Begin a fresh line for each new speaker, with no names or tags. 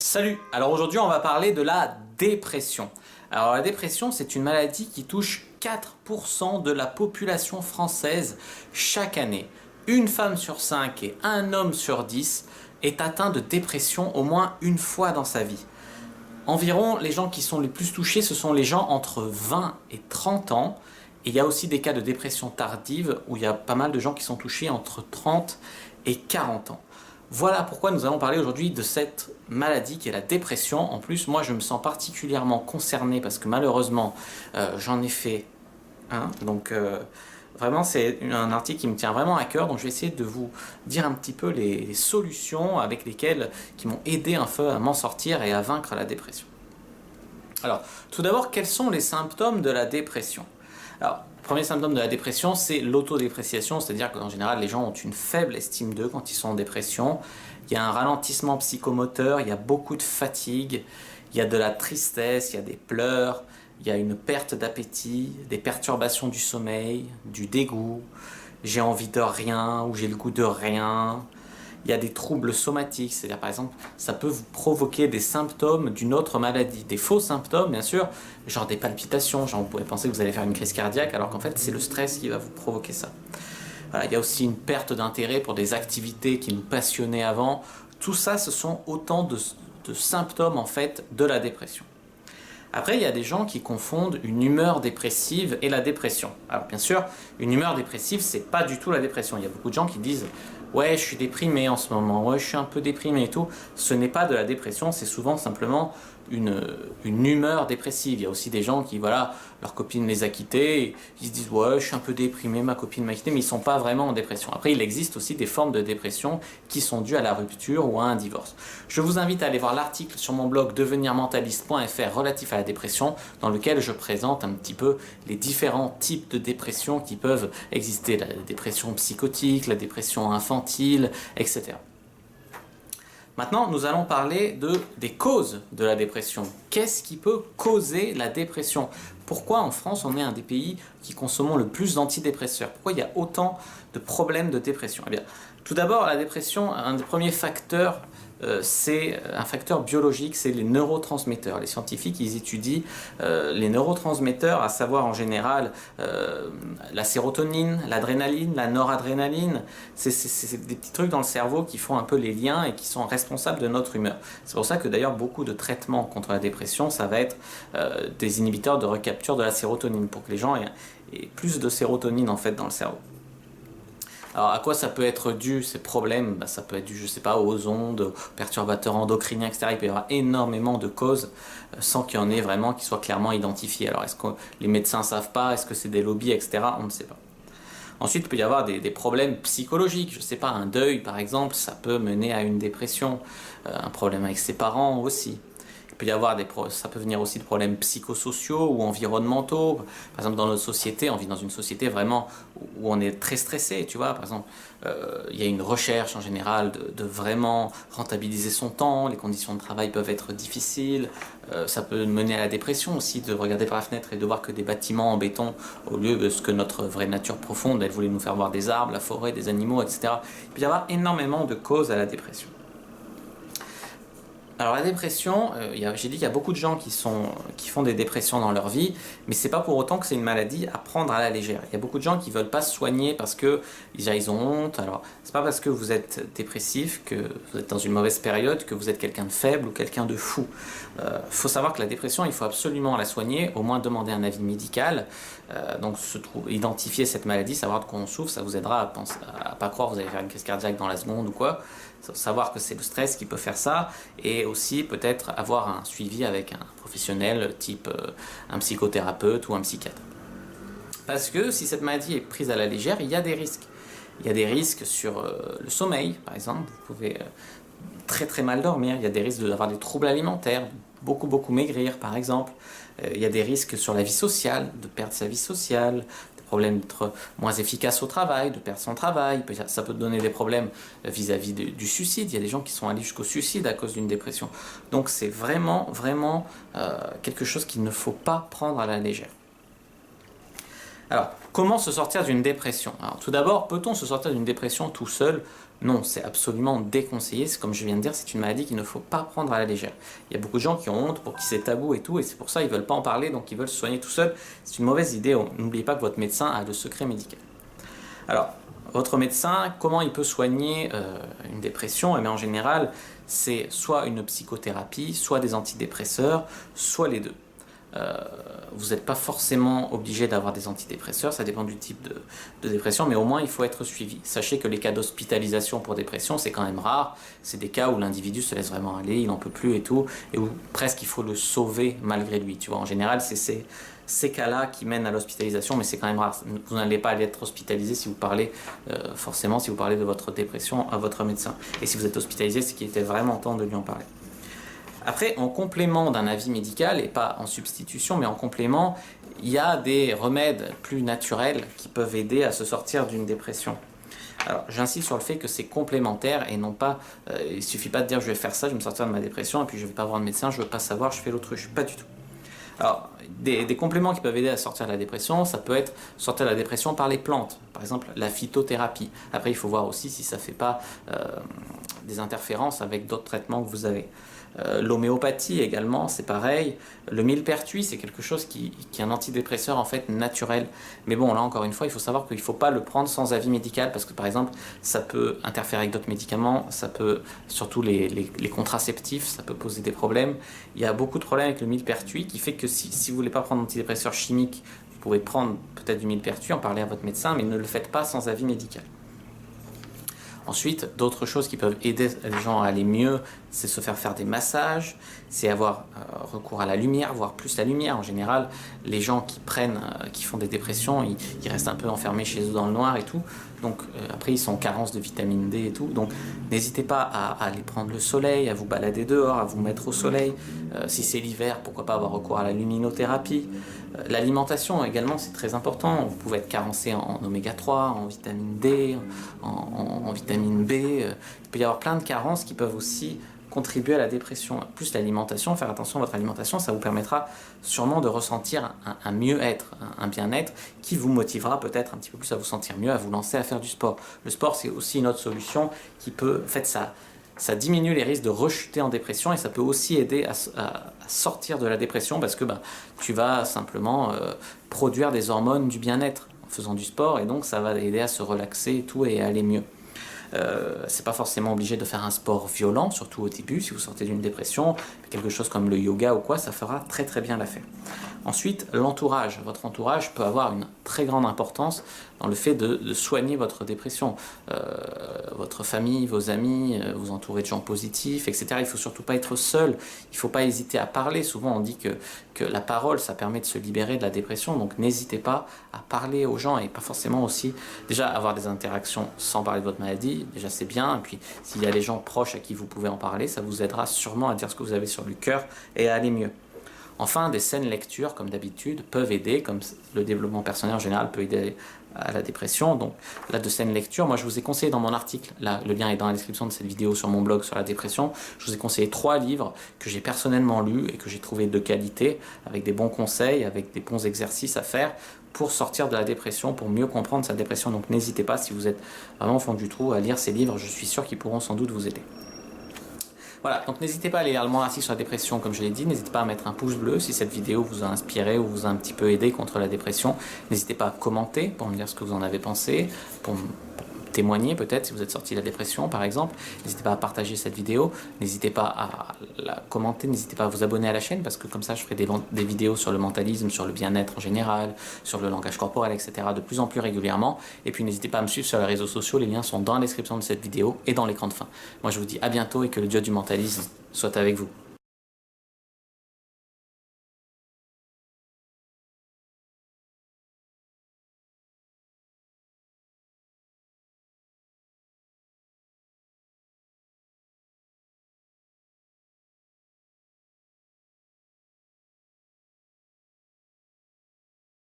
Salut! Alors aujourd'hui on va parler de la dépression. Alors la dépression c'est une maladie qui touche 4% de la population française chaque année. Une femme sur 5 et un homme sur 10 est atteint de dépression au moins une fois dans sa vie. Environ les gens qui sont les plus touchés ce sont les gens entre 20 et 30 ans. Et il y a aussi des cas de dépression tardive où il y a pas mal de gens qui sont touchés entre 30 et 40 ans. Voilà pourquoi nous allons parler aujourd'hui de cette maladie qui est la dépression. En plus, moi je me sens particulièrement concerné parce que malheureusement j'en ai fait un. Donc vraiment c'est un article qui me tient vraiment à cœur. Donc je vais essayer de vous dire un petit peu les solutions avec lesquelles qui m'ont aidé un peu à m'en sortir et à vaincre la dépression. Alors tout d'abord, quels sont les symptômes de la dépression? Alors, le premier symptôme de la dépression, c'est l'autodépréciation, c'est-à-dire qu'en général, les gens ont une faible estime d'eux quand ils sont en dépression. Il y a un ralentissement psychomoteur, il y a beaucoup de fatigue, il y a de la tristesse, il y a des pleurs, il y a une perte d'appétit, des perturbations du sommeil, du dégoût, j'ai envie de rien ou j'ai le goût de rien. Il y a des troubles somatiques, c'est-à-dire par exemple, ça peut vous provoquer des symptômes d'une autre maladie, des faux symptômes bien sûr, genre des palpitations, genre vous pouvez penser que vous allez faire une crise cardiaque alors qu'en fait c'est le stress qui va vous provoquer ça. Voilà, il y a aussi une perte d'intérêt pour des activités qui nous passionnaient avant. Tout ça, ce sont autant de symptômes en fait de la dépression. Après, il y a des gens qui confondent une humeur dépressive et la dépression. Alors bien sûr, une humeur dépressive, c'est pas du tout la dépression. Il y a beaucoup de gens qui disent « Ouais, je suis déprimé en ce moment, ouais, je suis un peu déprimé et tout ». Ce n'est pas de la dépression, c'est souvent simplement une humeur dépressive. Il y a aussi des gens qui, voilà, leur copine les a quittés, et ils se disent « Ouais, je suis un peu déprimé, ma copine m'a quitté », mais ils ne sont pas vraiment en dépression. Après, il existe aussi des formes de dépression qui sont dues à la rupture ou à un divorce. Je vous invite à aller voir l'article sur mon blog devenirmentaliste.fr relatif à la dépression, dans lequel je présente un petit peu les différents types de dépression qui peuvent exister. La dépression psychotique, la dépression infantile, etc. Maintenant, nous allons parler des causes de la dépression. Qu'est-ce qui peut causer la dépression? Pourquoi en France on est un des pays qui consommons le plus d'antidépresseurs? Pourquoi il y a autant de problèmes de dépression? Eh bien, tout d'abord, la dépression, un des premiers facteurs, c'est un facteur biologique, c'est les neurotransmetteurs. Les scientifiques, ils étudient les neurotransmetteurs, à savoir en général la sérotonine, l'adrénaline, la noradrénaline. C'est des petits trucs dans le cerveau qui font un peu les liens et qui sont responsables de notre humeur. C'est pour ça que d'ailleurs beaucoup de traitements contre la dépression, ça va être des inhibiteurs de recapture de la sérotonine pour que les gens aient plus de sérotonine en fait dans le cerveau. Alors à quoi ça peut être dû ces problèmes? Ça peut être dû, je sais pas, aux ondes, aux perturbateurs endocriniens, etc. Il peut y avoir énormément de causes sans qu'il y en ait vraiment qui soient clairement identifiées. Alors est-ce que les médecins savent pas? Est-ce que c'est des lobbies, etc. On ne sait pas. Ensuite, il peut y avoir des problèmes psychologiques. Je sais pas, un deuil par exemple, ça peut mener à une dépression. Un problème avec ses parents aussi. Il peut y avoir ça peut venir aussi de problèmes psychosociaux ou environnementaux. Par exemple, dans notre société, on vit dans une société vraiment où on est très stressé, tu vois. Par exemple, il y a une recherche en général de vraiment rentabiliser son temps. Les conditions de travail peuvent être difficiles. Ça peut mener à la dépression aussi, de regarder par la fenêtre et de voir que des bâtiments en béton, au lieu de ce que notre vraie nature profonde, elle voulait nous faire voir des arbres, la forêt, des animaux, etc. Il peut y avoir énormément de causes à la dépression. Alors la dépression, j'ai dit qu'il y a beaucoup de gens qui font des dépressions dans leur vie, mais c'est pas pour autant que c'est une maladie à prendre à la légère. Il y a beaucoup de gens qui veulent pas se soigner parce que déjà ils ont honte. Alors c'est pas parce que vous êtes dépressif, que vous êtes dans une mauvaise période, que vous êtes quelqu'un de faible ou quelqu'un de fou. Faut savoir que la dépression, il faut absolument la soigner, au moins demander un avis médical. Donc identifier cette maladie, savoir de quoi on souffre, ça vous aidera à pas croire que vous allez faire une crise cardiaque dans la seconde ou quoi. Savoir que c'est le stress qui peut faire ça, et aussi peut-être avoir un suivi avec un professionnel type un psychothérapeute ou un psychiatre. Parce que si cette maladie est prise à la légère, il y a des risques. Il y a des risques sur le sommeil, par exemple. Vous pouvez très très mal dormir. Il y a des risques d'avoir des troubles alimentaires, beaucoup maigrir par exemple. Il y a des risques sur la vie sociale, de perdre sa vie sociale, problème d'être moins efficace au travail, de perdre son travail, ça peut donner des problèmes vis-à-vis du suicide. Il y a des gens qui sont allés jusqu'au suicide à cause d'une dépression. Donc c'est vraiment quelque chose qu'il ne faut pas prendre à la légère. Alors, comment se sortir d'une dépression? Alors, tout d'abord, peut-on se sortir d'une dépression tout seul? Non, c'est absolument déconseillé. C'est comme je viens de dire, c'est une maladie qu'il ne faut pas prendre à la légère. Il y a beaucoup de gens qui ont honte, pour qui c'est tabou et tout, et c'est pour ça qu'ils ne veulent pas en parler, donc ils veulent se soigner tout seul. C'est une mauvaise idée. N'oubliez pas que votre médecin a le secret médical. Alors, votre médecin, comment il peut soigner une dépression? Eh bien, en général, c'est soit une psychothérapie, soit des antidépresseurs, soit les deux. Vous n'êtes pas forcément obligé d'avoir des antidépresseurs, ça dépend du type de dépression, mais au moins il faut être suivi. Sachez que les cas d'hospitalisation pour dépression, c'est quand même rare. C'est des cas où l'individu se laisse vraiment aller, il n'en peut plus et tout, et où presque il faut le sauver malgré lui. Tu vois, en général, c'est ces cas-là qui mènent à l'hospitalisation, mais c'est quand même rare. Vous n'allez pas aller être hospitalisé si vous parlez, forcément, si vous parlez de votre dépression à votre médecin. Et si vous êtes hospitalisé, c'est qu'il était vraiment temps de lui en parler. Après, en complément d'un avis médical, et pas en substitution, mais en complément, il y a des remèdes plus naturels qui peuvent aider à se sortir d'une dépression. Alors, j'insiste sur le fait que c'est complémentaire et non pas, il ne suffit pas de dire je vais faire ça, je vais me sortir de ma dépression et puis je ne vais pas voir de médecin, je ne veux pas savoir, je fais l'autruche, pas du tout. Alors, des compléments qui peuvent aider à sortir de la dépression, ça peut être sortir de la dépression par les plantes, par exemple la phytothérapie. Après, il faut voir aussi si ça ne fait pas des interférences avec d'autres traitements que vous avez. L'homéopathie également, c'est pareil. Le millepertuis, c'est quelque chose qui est un antidépresseur en fait naturel. Mais bon, là encore une fois, il faut savoir qu'il ne faut pas le prendre sans avis médical parce que par exemple, ça peut interférer avec d'autres médicaments, ça peut, surtout les contraceptifs, ça peut poser des problèmes. Il y a beaucoup de problèmes avec le millepertuis qui fait que si vous ne voulez pas prendre d'antidépresseur chimique, vous pouvez prendre peut-être du millepertuis, en parler à votre médecin, mais ne le faites pas sans avis médical. Ensuite, d'autres choses qui peuvent aider les gens à aller mieux, c'est se faire des massages, c'est avoir recours à la lumière, voire plus la lumière. En général, les gens qui font des dépressions, ils restent un peu enfermés chez eux dans le noir et tout. Donc après, ils sont en carence de vitamine D et tout. Donc n'hésitez pas à aller prendre le soleil, à vous balader dehors, à vous mettre au soleil. Si c'est l'hiver, pourquoi pas avoir recours à la luminothérapie. L'alimentation également, c'est très important. Vous pouvez être carencé en oméga 3, en vitamine D, en vitamine B. Il peut y avoir plein de carences qui peuvent aussi contribuer à la dépression. Plus l'alimentation, faire attention à votre alimentation, ça vous permettra sûrement de ressentir un mieux-être, un bien-être qui vous motivera peut-être un petit peu plus à vous sentir mieux, à vous lancer à faire du sport. Le sport, c'est aussi une autre solution qui peut, en fait, ça diminue les risques de rechuter en dépression et ça peut aussi aider à sortir de la dépression parce que tu vas simplement produire des hormones du bien-être en faisant du sport et donc ça va aider à se relaxer et tout et à aller mieux. C'est pas forcément obligé de faire un sport violent, surtout au début, si vous sortez d'une dépression, quelque chose comme le yoga ou quoi, ça fera très très bien l'affaire. Ensuite, l'entourage. Votre entourage peut avoir une très grande importance dans le fait de soigner votre dépression. Votre famille, vos amis, vous entourez de gens positifs, etc. Il ne faut surtout pas être seul, il ne faut pas hésiter à parler. Souvent on dit que la parole, ça permet de se libérer de la dépression, donc n'hésitez pas à parler aux gens et pas forcément aussi, déjà avoir des interactions sans parler de votre maladie, déjà c'est bien, et puis s'il y a les gens proches à qui vous pouvez en parler, ça vous aidera sûrement à dire ce que vous avez sur le cœur et à aller mieux. Enfin, des saines lectures, comme d'habitude, peuvent aider, comme le développement personnel en général peut aider à la dépression. Donc là, de saines lectures, moi je vous ai conseillé dans mon article, là, le lien est dans la description de cette vidéo sur mon blog sur la dépression, je vous ai conseillé 3 livres que j'ai personnellement lus et que j'ai trouvé de qualité, avec des bons conseils, avec des bons exercices à faire pour sortir de la dépression, pour mieux comprendre sa dépression. Donc n'hésitez pas, si vous êtes vraiment au fond du trou, à lire ces livres, je suis sûr qu'ils pourront sans doute vous aider. Voilà, donc n'hésitez pas à aller lire mon article sur la dépression, comme je l'ai dit. N'hésitez pas à mettre un pouce bleu si cette vidéo vous a inspiré ou vous a un petit peu aidé contre la dépression. N'hésitez pas à commenter pour me dire ce que vous en avez pensé, pour me témoigner peut-être si vous êtes sorti de la dépression par exemple. N'hésitez pas à partager cette vidéo, n'hésitez pas à la commenter, n'hésitez pas à vous abonner à la chaîne parce que comme ça je ferai des vidéos sur le mentalisme, sur le bien-être en général, sur le langage corporel, etc. de plus en plus régulièrement. Et puis n'hésitez pas à me suivre sur les réseaux sociaux, les liens sont dans la description de cette vidéo et dans l'écran de fin. Moi je vous dis à bientôt et que le dieu du mentalisme soit avec vous.